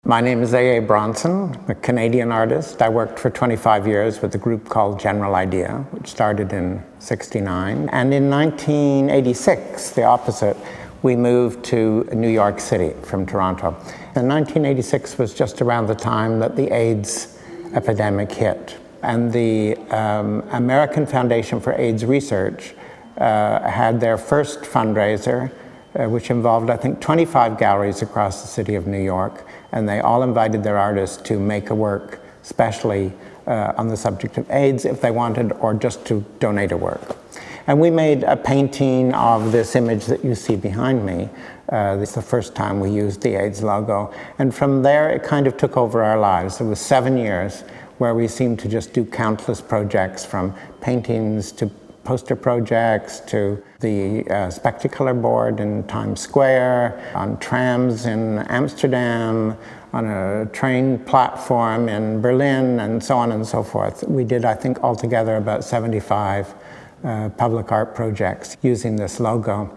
My name is AA Bronson. I'm a Canadian artist. I worked for 25 years with a group called General Idea, which started in '69. And in 1986, the opposite, we moved to New York City from Toronto. And 1986 was just around the time that the AIDS epidemic hit. And the American Foundation for AIDS Research had their first fundraiser, which involved, I think, 25 galleries across the city of New York. And they all invited their artists to make a work, especially on the subject of AIDS, if they wanted, or just to donate a work. And we made a painting of this image that you see behind me. This is the first time we used the AIDS logo. And from there, it kind of took over our lives. It was 7 years where we seemed to just do countless projects, from paintings to poster projects to the spectacular board in Times Square, on trams in Amsterdam, on a train platform in Berlin, and so on and so forth. We did, I think, altogether about 75 public art projects using this logo.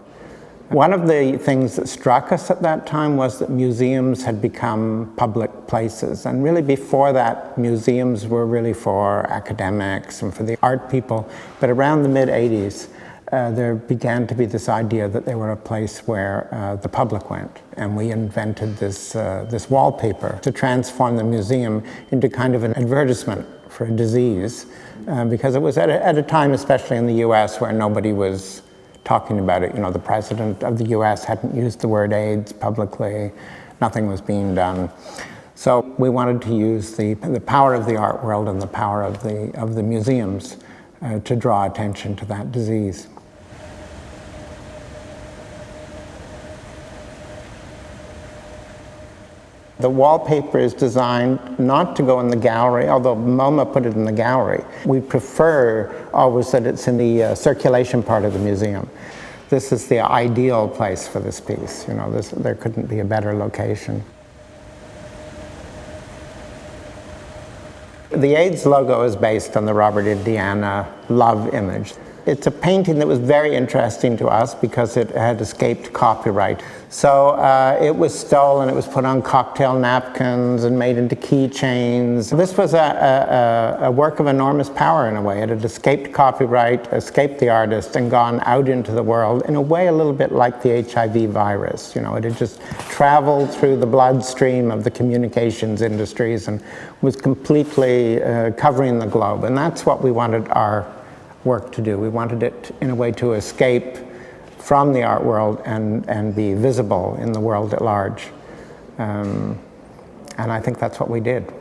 One of the things that struck us at that time was that museums had become public places. And really before that, museums were really for academics and for the art people. But around the mid-'80s, there began to be this idea that they were a place where the public went. And we invented this wallpaper to transform the museum into kind of an advertisement for a disease. Because it was at a time, especially in the US, where nobody was talking about it. You know, the president of the US hadn't used the word AIDS publicly. Nothing was being done. So we wanted to use the power of the art world and the power of the museums to draw attention to that disease. The wallpaper is designed not to go in the gallery, although MoMA put it in the gallery. We prefer always that it's in the circulation part of the museum. This is the ideal place for this piece. You know, there couldn't be a better location. The AIDS logo is based on the Robert Indiana love image. It's a painting that was very interesting to us because it had escaped copyright. So it was stolen, it was put on cocktail napkins and made into keychains. This was a work of enormous power in a way. It had escaped copyright, escaped the artist, and gone out into the world in a way a little bit like the HIV virus. You know, it had just traveled through the bloodstream of the communications industries and was completely covering the globe. And that's what we wanted our work to do. We wanted it in a way to escape from the art world and be visible in the world at large. And I think that's what we did.